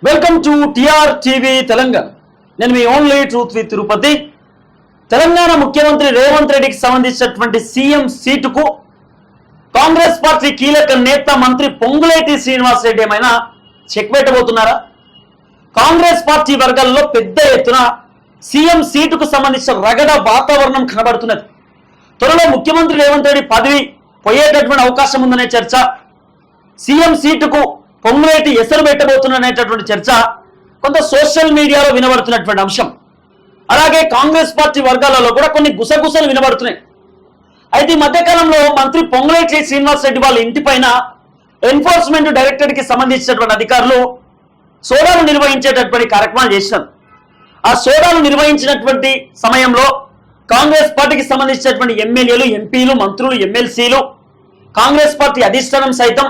Welcome to TR TV Telangana. నేను మీ only truth with Tirupati. తెలంగాణ ముఖ్యమంత్రి రేవంత్ రెడ్డికి సంబంధించినటువంటి సీఎం సీటుకు కాంగ్రెస్ పార్టీ కీలక నేత మంత్రి పొంగులేటి శ్రీనివాస్ రెడ్డి ఏమైనా చెక్ పెట్టబోతున్నారా? కాంగ్రెస్ పార్టీ వర్గాల్లో పెద్ద ఎత్తున సీఎం సీటుకు సంబంధించిన రగడ వాతావరణం కనబడుతున్నది. త్వరలో ముఖ్యమంత్రి రేవంత్ రెడ్డి పదవి పోయేటటువంటి అవకాశం ఉందనే చర్చ, సీఎం సీటుకు పొంగులేటి ఎసరు పెట్టబోతున్నటువంటి చర్చ కొంత సోషల్ మీడియాలో వినబడుతున్నటువంటి అంశం. అలాగే కాంగ్రెస్ పార్టీ వర్గాలలో కూడా కొన్ని గుసగుసలు వినబడుతున్నాయి. అయితే ఈ మధ్యకాలంలో మంత్రి పొంగులేటి శ్రీనివాస్ రెడ్డి వాళ్ళ ఇంటిపైన ఎన్ఫోర్స్మెంట్ డైరెక్టరేట్ కి సంబంధించినటువంటి అధికారులు సోదాలు నిర్వహించేటటువంటి కార్యక్రమాలు చేశారు. ఆ సోదాలు నిర్వహించినటువంటి సమయంలో కాంగ్రెస్ పార్టీకి సంబంధించినటువంటి ఎమ్మెల్యేలు, ఎంపీలు, మంత్రులు, ఎమ్మెల్సీలు, కాంగ్రెస్ పార్టీ అధిష్టానం సైతం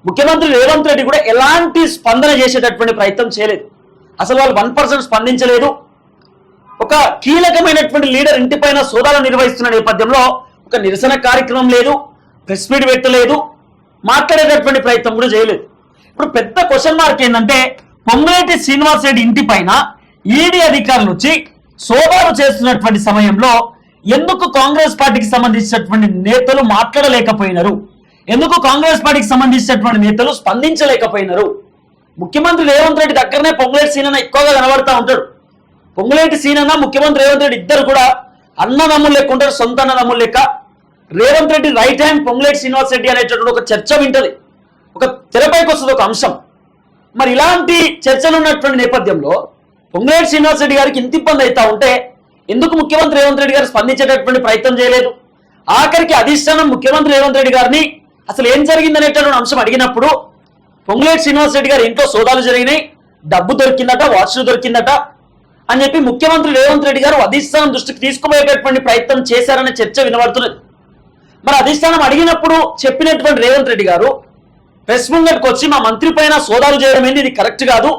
ముఖ్యమంత్రి రేవంత్ రెడ్డి కూడా ఎలాంటి స్పందన చేసేటటువంటి ప్రయత్నం చేయలేదు. అసలు వాళ్ళు 1% స్పందించలేదు. ఒక కీలకమైనటువంటి లీడర్ ఇంటిపైన సోదాలు నిర్వహిస్తున్న నేపథ్యంలో ఒక నిరసన కార్యక్రమం లేదు, ప్రెస్ మీట్ పెట్టలేదు, మాట్లాడేటటువంటి ప్రయత్నం కూడా చేయలేదు. ఇప్పుడు పెద్ద క్వశ్చన్ మార్క్ ఏంటంటే, పొంగులేటి శ్రీనివాస్ రెడ్డి ఇంటిపైన ఈడీ అధికారులు వచ్చి సోదాలు చేస్తున్నటువంటి సమయంలో ఎందుకు కాంగ్రెస్ పార్టీకి సంబంధించినటువంటి నేతలు మాట్లాడలేకపోయినారు? ఎందుకు కాంగ్రెస్ పార్టీకి సంబంధించినటువంటి నేతలు స్పందించలేకపోయినారు? ముఖ్యమంత్రి రేవంత్ రెడ్డి దగ్గరనే పొంగులేటి సీనన్న ఎక్కువగా కనబడతా ఉంటాడు. పొంగులేటి సీనన్న, ముఖ్యమంత్రి రేవంత్ రెడ్డి ఇద్దరు కూడా అన్నదమ్ములు లెక్క ఉంటారు, సొంత అన్నదమ్ములు లెక్క. రేవంత్ రెడ్డి రైట్ హ్యాండ్ పొంగులేటి శ్రీనివాస్ రెడ్డి అనేటటువంటి ఒక చర్చ వింటది, ఒక తెరపైకి వస్తుంది ఒక అంశం. మరి ఇలాంటి చర్చలు ఉన్నటువంటి నేపథ్యంలో పొంగులేటి శ్రీనివాస్ రెడ్డి గారికి ఇంత ఇబ్బంది అవుతా ఉంటే ఎందుకు ముఖ్యమంత్రి రేవంత్ రెడ్డి గారు స్పందించేటటువంటి ప్రయత్నం చేయలేదు? ఆఖరికి అధిష్టానం ముఖ్యమంత్రి రేవంత్ రెడ్డి గారిని అసలు ఏం జరిగిందనేటటువంటి అంశం అడిగినప్పుడు పొంగులేటి శ్రీనివాస్ రెడ్డి గారు ఇంట్లో సోదాలు జరిగినాయి, డబ్బు దొరికిందట, వాచ్లు దొరికిందట అని చెప్పి ముఖ్యమంత్రి రేవంత్ రెడ్డి గారు అధిష్టానం దృష్టికి తీసుకుపోయేటటువంటి ప్రయత్నం చేశారనే చర్చ వినబడుతున్నది. మరి అధిష్టానం అడిగినప్పుడు చెప్పినటువంటి రేవంత్ రెడ్డి గారు ప్రెస్ ముంగట్కి వచ్చి మా మంత్రి పైన సోదాలు చేయడం ఏంది, ఇది కరెక్ట్ కాదు,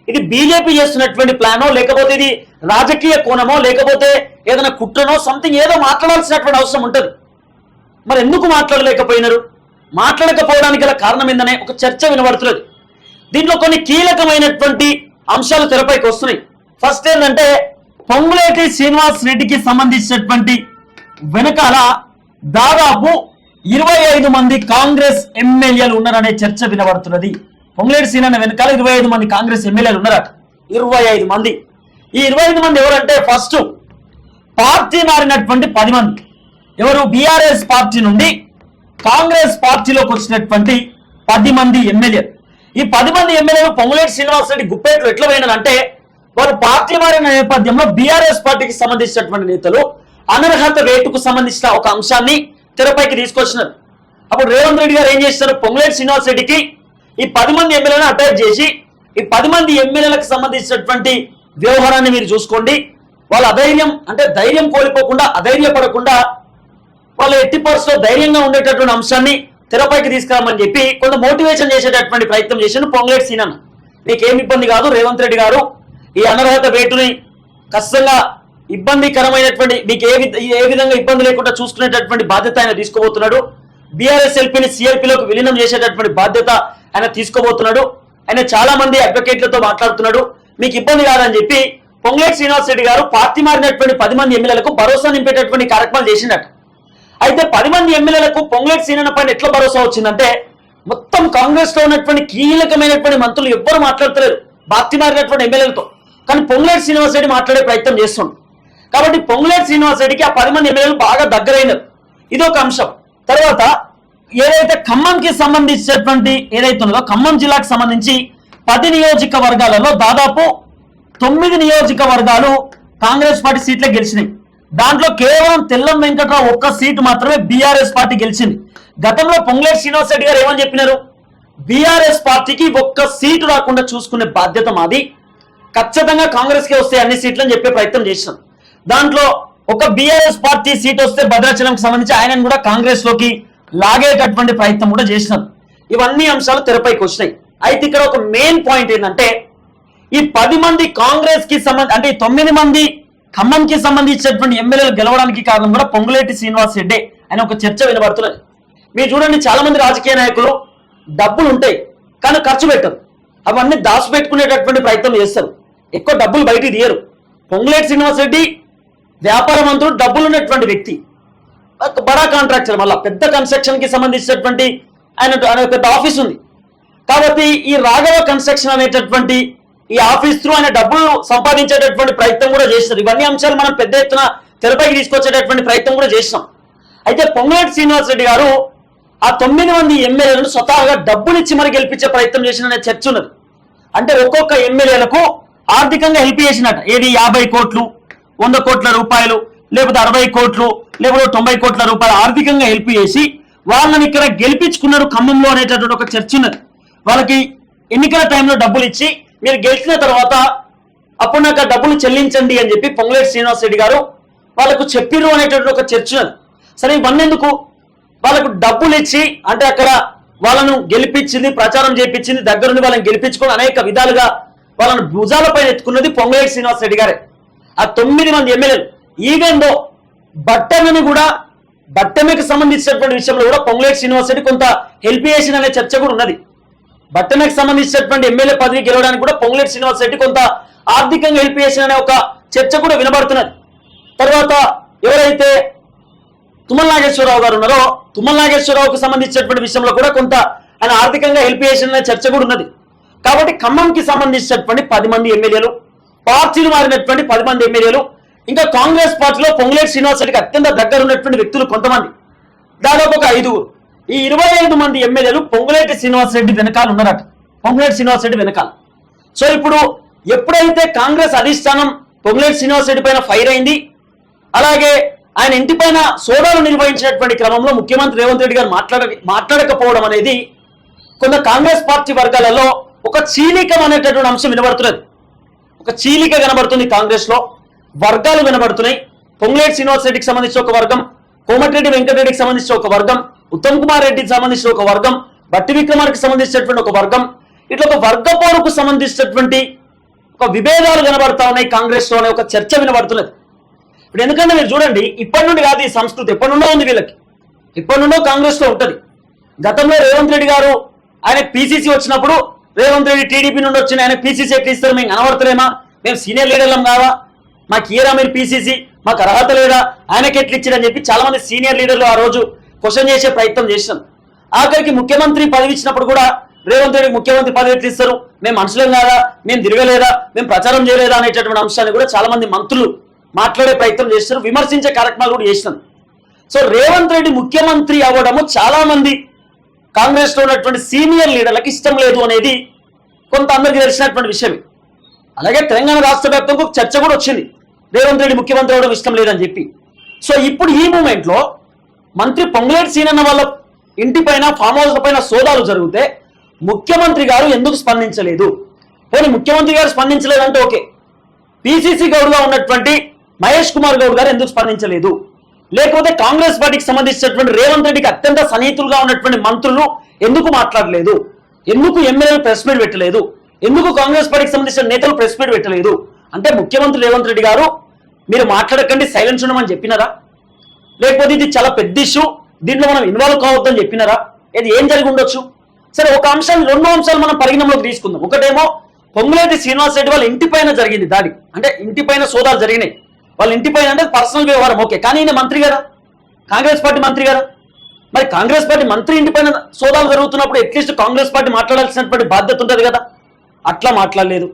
ఇది బీజేపీ చేస్తున్నటువంటి ప్లానో, లేకపోతే ఇది రాజకీయ కోణమో, లేకపోతే ఏదైనా కుట్రనో, సంథింగ్ ఏదో మాట్లాడాల్సినటువంటి అవసరం ఉంటుంది. మరి ఎందుకు మాట్లాడలేకపోయినారు? మాట్లాడకపోవడానికి గల కారణం ఏందనే ఒక చర్చ వినబడుతున్నది. దీంట్లో కొన్ని కీలకమైనటువంటి అంశాలు తెరపైకి వస్తున్నాయి. ఫస్ట్ ఏంటంటే, పొంగులేటి శ్రీనివాస్ రెడ్డికి సంబంధించినటువంటి వెనకాల దాదాపు 25 మంది కాంగ్రెస్ ఎమ్మెల్యేలు ఉన్నారనే చర్చ వినబడుతున్నది. పొంగులేటి శ్రీనివాస్ వెనకాల 25 మంది కాంగ్రెస్ ఎమ్మెల్యేలు ఉన్నారట. 25 మంది. ఈ 25 మంది ఎవరంటే, ఫస్ట్ పార్టీ మారినటువంటి 10 మంది. ఎవరు? బీఆర్ఎస్ పార్టీ నుండి కాంగ్రెస్ పార్టీలోకి వచ్చినటువంటి 10 మంది ఎమ్మెల్యేలు. ఈ 10 మంది ఎమ్మెల్యేలు పొంగులేటి శ్రీనివాస్ రెడ్డి గుప్పేట్లు ఎట్లా పోయినారంటే, వారు పార్టీ మారిన నేపథ్యంలో బీఆర్ఎస్ పార్టీకి సంబంధించినటువంటి నేతలు అనర్హత వేటుకు సంబంధించిన ఒక అంశాన్ని తెరపైకి తీసుకొచ్చినారు. అప్పుడు రేవంత్ రెడ్డి గారు ఏం చేస్తారు? పొంగులేటి శ్రీనివాస్ రెడ్డికి ఈ 10 మంది ఎమ్మెల్యేలను అటాచ్ చేసి, ఈ 10 మంది ఎమ్మెల్యేలకు సంబంధించినటువంటి వ్యవహారాన్ని మీరు చూసుకోండి, వాళ్ళ అధైర్యం అంటే ధైర్యం కోల్పోకుండా, అధైర్యపడకుండా వాళ్ళు ఎట్టి పరిస్థితుల్లో ధైర్యంగా ఉండేటటువంటి అంశాన్ని తెరపైకి తీసుకురామని చెప్పి కొంత మోటివేషన్ చేసేటటువంటి ప్రయత్నం చేసిన పొంగులేటి సీనన్న. మీకేం ఇబ్బంది కాదు, రేవంత్ రెడ్డి గారు ఈ అనర్హత వేటుని ఖచ్చితంగా ఇబ్బందికరమైనటువంటి, మీకు ఏ విధంగా ఇబ్బంది లేకుండా చూసుకునేటటువంటి బాధ్యత ఆయన తీసుకోబోతున్నాడు. బీఆర్ఎస్ ఎల్పీని సిఎల్పీలోకి విలీనం చేసేటటువంటి బాధ్యత ఆయన తీసుకోబోతున్నాడు. ఆయన చాలా మంది అడ్వకేట్లతో మాట్లాడుతున్నాడు, మీకు ఇబ్బంది కాదని చెప్పి పొంగులేటి శ్రీనివాస్ రెడ్డి గారు పార్టీ మారినటువంటి 10 మంది ఎమ్మెల్యేలకు భరోసా నింపేటటువంటి కార్యక్రమాలు చేసినట్టు. అయితే 10 మంది ఎమ్మెల్యేలకు పొంగులేటి శ్రీనివాస్ పైన ఎట్లా భరోసా వచ్చిందంటే, మొత్తం కాంగ్రెస్ లో ఉన్నటువంటి కీలకమైనటువంటి మంత్రులు ఎవ్వరు మాట్లాడతలేరు పార్టీ మారినటువంటి ఎమ్మెల్యేలతో, కానీ పొంగులేటి శ్రీనివాస్ రెడ్డి మాట్లాడే ప్రయత్నం చేస్తుండ్రు. కాబట్టి పొంగులేటి శ్రీనివాస్ రెడ్డికి ఆ 10 మంది ఎమ్మెల్యేలు బాగా దగ్గరైనారు. ఇదొక అంశం. తర్వాత ఏదైతే ఖమ్మంకి సంబంధించినటువంటి ఏదైతే ఉన్నదో, ఖమ్మం జిల్లాకు సంబంధించి 10 నియోజకవర్గాలలో దాదాపు 9 నియోజకవర్గాలు కాంగ్రెస్ పార్టీ సీట్లే గెలిచినాయి. దాంట్లో కేవలం తెల్లం వెంకట్రావు ఒక్క సీటు మాత్రమే బీఆర్ఎస్ పార్టీ గెలిచింది. గతంలో పొంగులేటి శ్రీనివాస్ రెడ్డి గారు ఏమని చెప్పినారు? బీఆర్ఎస్ పార్టీకి ఒక్క సీటు రాకుండా చూసుకునే బాధ్యత మాది, ఖచ్చితంగా కాంగ్రెస్ కి వస్తే అన్ని సీట్లని చెప్పే ప్రయత్నం చేసినాం. దాంట్లో ఒక బీఆర్ఎస్ పార్టీ సీట్ వస్తే భద్రాచలంకి సంబంధించి ఆయనను కూడా కాంగ్రెస్ లోకి లాగేటటువంటి ప్రయత్నం కూడా చేసినారు. ఇవన్నీ అంశాలు తెరపైకి వచ్చినాయి. అయితే ఇక్కడ ఒక మెయిన్ పాయింట్ ఏంటంటే, ఈ 10 మంది కాంగ్రెస్ కి అంటే 9 మంది ఖమ్మంకి సంబంధించినటువంటి ఎమ్మెల్యేలు గెలవడానికి కారణం కూడా పొంగులేటి శ్రీనివాస్ రెడ్డి అని ఒక చర్చ వినబడుతున్నది. మీరు చూడండి, చాలా మంది రాజకీయ నాయకులు డబ్బులు ఉంటాయి కానీ ఖర్చు పెట్టరు. అవన్నీ దాచిపెట్టుకునేటటువంటి ప్రయత్నం చేస్తారు. ఎక్కువ డబ్బులు బయటికి తీయరు. పొంగులేటి శ్రీనివాసరెడ్డి వ్యాపార మంత్రుడు, డబ్బులు ఉన్నటువంటి వ్యక్తి, బడా కాంట్రాక్టర్, మళ్ళీ పెద్ద కన్స్ట్రక్షన్ కి సంబంధించినటువంటి ఆయన పెద్ద ఆఫీస్ ఉంది. కాబట్టి ఈ రాఘవ కన్స్ట్రక్షన్ అనేటటువంటి ఈ ఆఫీస్ త్రూ ఆయన డబ్బులు సంపాదించేటటువంటి ప్రయత్నం కూడా చేస్తారు. ఇవన్నీ అంశాలు మనం పెద్ద ఎత్తున తెరపైకి తీసుకొచ్చేటటువంటి ప్రయత్నం కూడా చేసినాం. అయితే పొంగులేటి శ్రీనివాసరెడ్డి గారు ఆ 9 మంది ఎమ్మెల్యేలను స్వతహాగా డబ్బులు ఇచ్చి మరి గెలిపించే ప్రయత్నం చేసిన చర్చ ఉన్నది. అంటే ఒక్కొక్క ఎమ్మెల్యేలకు ఆర్థికంగా హెల్ప్ చేసినట్టు, ఏది 50 కోట్లు, 100 కోట్ల రూపాయలు, లేకపోతే 60 కోట్లు, లేకపోతే 90 కోట్ల రూపాయలు ఆర్థికంగా హెల్ప్ చేసి వాళ్ళని ఇక్కడ గెలిపించుకున్నారు ఖమ్మంలో అనేటటువంటి ఒక చర్చ ఉన్నది. వాళ్ళకి ఎన్నికల టైంలో డబ్బులు ఇచ్చి మీరు గెలిచిన తర్వాత అప్పుడు నాకు ఆ డబ్బులు చెల్లించండి అని చెప్పి పొంగులేటి శ్రీనివాసరెడ్డి గారు వాళ్ళకు చెప్పిరు అనేటటువంటి ఒక చర్చ ఉన్నది. సరే, ఇవన్నీ ఎందుకు? వాళ్ళకు డబ్బులు ఇచ్చి, అంటే అక్కడ వాళ్ళను గెలిపించింది, ప్రచారం చేయించింది, దగ్గరుండి వాళ్ళని గెలిపించుకొని అనేక విధాలుగా వాళ్ళని భుజాలపై ఎత్తుకున్నది పొంగులేటి శ్రీనివాసరెడ్డి గారే. ఆ 9 మంది ఎమ్మెల్యేలు ఈవెందో బట్టెమని కూడా, బట్టెమకి సంబంధించినటువంటి విషయంలో కూడా పొంగులేటి శ్రీనివాసరెడ్డి కొంత హెల్ప్ చేసిన అనే చర్చ కూడా ఉన్నది. బట్టెమకి సంబంధించినటువంటి ఎమ్మెల్యే పదవి గెలవడానికి కూడా పొంగులేటి శ్రీనివాసరెడ్డి కొంత ఆర్థికంగా హెల్ప్ చేసిన అనే ఒక చర్చ కూడా వినబడుతున్నది. తర్వాత ఎవరైతే తుమ్మల నాగేశ్వరరావు గారు ఉన్నారో, తుమ్మల నాగేశ్వరరావుకు సంబంధించినటువంటి విషయంలో కూడా కొంత ఆయన ఆర్థికంగా హెల్ప్ చేసిన చర్చ కూడా ఉన్నది. కాబట్టి ఖమ్మంకి సంబంధించినటువంటి 10 మంది ఎమ్మెల్యేలు, పార్టీలు మారినటువంటి 10 మంది ఎమ్మెల్యేలు, ఇంకా కాంగ్రెస్ పార్టీలో పొంగులేటి శ్రీనివాసరెడ్డికి అత్యంత దగ్గర ఉన్నటువంటి వ్యక్తులు కొంతమంది, దాదాపు ఒక 5. ఈ 25 మంది ఎమ్మెల్యేలు పొంగులేటి శ్రీనివాసరెడ్డి వెనకాల ఉన్నారట, పొంగులేటి శ్రీనివాసరెడ్డి వెనకాల. సో ఇప్పుడు ఎప్పుడైతే కాంగ్రెస్ అధిష్టానం పొంగులేటి శ్రీనివాసరెడ్డి పైన ఫైర్ అయింది, అలాగే ఆయన ఇంటి పైన సోదాలు నిర్వహించినటువంటి క్రమంలో ముఖ్యమంత్రి రేవంత్ రెడ్డి గారు మాట్లాడకపోవడం అనేది కొంత కాంగ్రెస్ పార్టీ వర్గాలలో ఒక చీలికం అనేటటువంటి అంశం వినబడుతున్నది. ఒక చీలిక కనబడుతుంది. కాంగ్రెస్ లో వర్గాలు వినబడుతున్నాయి. పొంగులేటి శ్రీనివాసరెడ్డికి సంబంధించిన ఒక వర్గం, కోమటిరెడ్డి వెంకటరెడ్డికి సంబంధించిన ఒక వర్గం, ఉత్తమ్ కుమార్ రెడ్డికి సంబంధించిన ఒక వర్గం, బట్టి విక్రమార్కి సంబంధించినటువంటి ఒక వర్గం, ఇట్లా ఒక వర్గ పోరుకు సంబంధించినటువంటి ఒక విభేదాలు కనబడతా ఉన్నాయి కాంగ్రెస్ లోనే ఒక చర్చ వినబడుతున్నది. ఇప్పుడు ఎందుకంటే మీరు చూడండి, ఇప్పటి నుండి కాదు ఈ సంస్కృతి, ఎప్పటి నుండో ఉంది వీళ్ళకి, ఎప్పటి నుండో కాంగ్రెస్ లో ఉంటది. గతంలో రేవంత్ రెడ్డి గారు ఆయన పీసీసీ వచ్చినప్పుడు రేవంత్ రెడ్డి టీడీపీ నుండి వచ్చిన ఆయన పీసీసీ ఎట్లా ఇస్తారు, మేము కనబడతలేమా, మేము సీనియర్ లీడర్లం కావా, మాకు ఇయరా మీరు పీసీసీ, మాకు అర్హత లేదా, ఆయనకి ఎట్లా ఇచ్చారని చెప్పి చాలా మంది సీనియర్ లీడర్లు ఆ రోజు క్వశ్చన్ చేసే ప్రయత్నం చేసినాం. ఆఖరికి ముఖ్యమంత్రి పదవి ఇచ్చినప్పుడు కూడా రేవంత్ రెడ్డి ముఖ్యమంత్రి పదవి ఎట్లా ఇస్తారు, మేము మనుషులం కాదా, మేము తిరగలేదా, మేము ప్రచారం చేయలేదా అనేటటువంటి అంశాన్ని కూడా చాలా మంది మంత్రులు మాట్లాడే ప్రయత్నం చేస్తారు, విమర్శించే కార్యక్రమాలు కూడా చేసినాం. సో రేవంత్ రెడ్డి ముఖ్యమంత్రి అవ్వడము చాలా మంది కాంగ్రెస్ లో ఉన్నటువంటి సీనియర్ లీడర్లకు ఇష్టం లేదు అనేది కొంత అందరికీ తెలిసినటువంటి విషయమే. అలాగే తెలంగాణ రాష్ట్ర వ్యాప్తంగా ఒక చర్చ కూడా వచ్చింది, రేవంత్ రెడ్డి ముఖ్యమంత్రి అవ్వడం ఇష్టం లేదని చెప్పి. సో ఇప్పుడు ఈ మూమెంట్ లో మంత్రి పొంగులేటి శ్రీనన్న వాళ్ళ ఇంటి పైన, ఫామ్ హౌస్ పైన సోదాలు జరిగితే ముఖ్యమంత్రి గారు ఎందుకు స్పందించలేదు? పోనీ ముఖ్యమంత్రి గారు స్పందించలేదంటే ఓకే, పిసిసి గౌడ్గా ఉన్నటువంటి మహేష్ కుమార్ గౌడ్ గారు ఎందుకు స్పందించలేదు? లేకపోతే కాంగ్రెస్ పార్టీకి సంబంధించినటువంటి రేవంత్ రెడ్డికి అత్యంత సన్నిహితులుగా ఉన్నటువంటి మంత్రులు ఎందుకు మాట్లాడలేదు? ఎందుకు ఎమ్మెల్యేలు ప్రెస్ మీట్ పెట్టలేదు? ఎందుకు కాంగ్రెస్ పార్టీకి సంబంధించిన నేతలు ప్రెస్ మీట్ పెట్టలేదు? అంటే ముఖ్యమంత్రి రేవంత్ రెడ్డి గారు మీరు మాట్లాడకండి, సైలెన్స్ ఉండమని చెప్పినారా? లేకపోతే ఇది చాలా పెద్ద ఇష్యూ, దీంట్లో మనం ఇన్వాల్వ్ కావద్దని చెప్పినారా? ఇది ఏం జరిగి ఉండొచ్చు? సరే, ఒక అంశాన్ని, 2 అంశాలు మనం పరిగణలోకి తీసుకుందాం. ఒకటేమో పొంగులేటి శ్రీనివాసరెడ్డి వాళ్ళ ఇంటి పైన జరిగింది దాడి, అంటే ఇంటి పైన సోదాలు జరిగినాయి. వాళ్ళ ఇంటి పైన అంటే పర్సనల్ వ్యవహారం ఓకే, కానీ ఈయన మంత్రి కదా, కాంగ్రెస్ పార్టీ మంత్రి కదా. మరి కాంగ్రెస్ పార్టీ మంత్రి ఇంటి పైన సోదాలు జరుగుతున్నప్పుడు అట్లీస్ట్ కాంగ్రెస్ పార్టీ మాట్లాడాల్సినటువంటి బాధ్యత ఉంటుంది కదా. అట్లా మాట్లాడలేదు.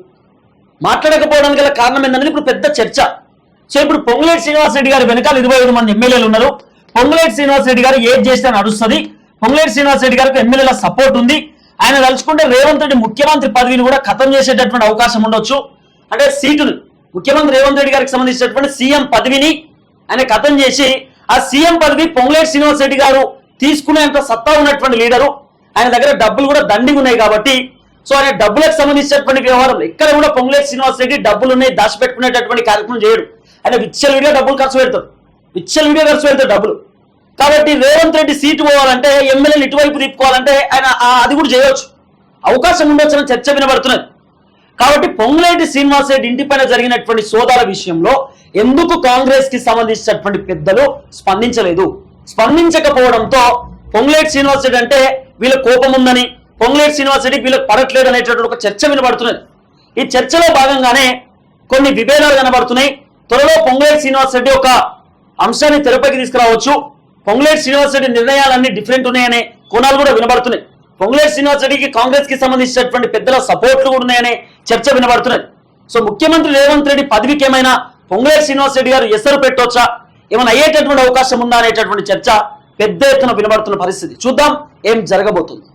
మాట్లాడకపోవడానికి గల కారణం ఏంటనేది ఇప్పుడు పెద్ద చర్చ. సో ఇప్పుడు పొంగులేటి శ్రీనివాసరెడ్డి గారి వెనకాల 25 మంది ఎమ్మెల్యేలు ఉన్నారు. పొంగులేటి శ్రీనివాసరెడ్డి గారు ఏది చేస్తే నడుస్తుంది. పొంగులేటి శ్రీనివాసరెడ్డి గారికి ఎమ్మెల్యేల సపోర్ట్ ఉంది. ఆయన తలుచుకుంటే రేవంత్ రెడ్డి ముఖ్యమంత్రి పదవిని కూడా ఖతం చేసేటటువంటి అవకాశం ఉండొచ్చు. అంటే సీటును, ముఖ్యమంత్రి రేవంత్ రెడ్డి గారికి సంబంధించినటువంటి సీఎం పదవిని ఆయన ఖతం చేసి ఆ సీఎం పదవి పొంగులేటి శ్రీనివాసరెడ్డి గారు తీసుకునేంత సత్తా ఉన్నటువంటి లీడరు. ఆయన దగ్గర డబ్బులు కూడా దండిగా ఉన్నాయి కాబట్టి, సో ఆయన డబ్బులకు సంబంధించినటువంటి వ్యవహారం ఇక్కడ కూడా పొంగులేటి శ్రీనివాసరెడ్డి డబ్బులు ఉన్నాయి దాచిపెట్టుకునేటటువంటి కార్యక్రమం చేయడు. ఆయన విచ్చలవిడిగా డబ్బులు ఖర్చు పెడతాడు, విచ్చలవిడిగా ఖర్చు పెడతాడు డబ్బులు. కాబట్టి రేవంత్ రెడ్డి సీటు పోవాలంటే, ఎమ్మెల్యేలు ఇటువైపు తిప్పుకోవాలంటే ఆయన అది కూడా చేయవచ్చు, అవకాశం ఉండొచ్చని చర్చ వినబడుతున్నది. కాబట్టి పొంగులేటి శ్రీనివాసరెడ్డి ఇంటి పైన జరిగినటువంటి సోదాల విషయంలో ఎందుకు కాంగ్రెస్ కి సంబంధించినటువంటి పెద్దలు స్పందించలేదు? స్పందించకపోవడంతో పొంగులేటి శ్రీనివాసరెడ్డి అంటే వీళ్ళ కోపం ఉందని, పొంగులేటి శ్రీనివాస్ రెడ్డి వీళ్ళకి పడట్లేదు అనేటటువంటి ఒక చర్చ వినబడుతున్నది. ఈ చర్చలో భాగంగానే కొన్ని విభేదాలు కనబడుతున్నాయి. త్వరలో పొంగులేటి శ్రీనివాస్ రెడ్డి ఒక అంశాన్ని తెరపైకి తీసుకురావచ్చు. పొంగులేటి శ్రీనివాస్ రెడ్డి నిర్ణయాలన్నీ డిఫరెంట్ ఉన్నాయనే కోణాలు కూడా వినబడుతున్నాయి. పొంగులేటి శ్రీనివాస్ రెడ్డికి కాంగ్రెస్ కి సంబంధించినటువంటి పెద్దల సపోర్ట్లు కూడా ఉన్నాయనే చర్చ వినబడుతున్నది. సో ముఖ్యమంత్రి రేవంత్ రెడ్డి పదవికి ఏమైనా పొంగులేటి శ్రీనివాస్ రెడ్డి గారు ఎసరు పెట్టవచ్చా, ఏమైనా అయ్యేటటువంటి అవకాశం ఉందా అనేటటువంటి చర్చ పెద్ద ఎత్తున వినబడుతున్న పరిస్థితి. చూద్దాం ఏం జరగబోతుంది.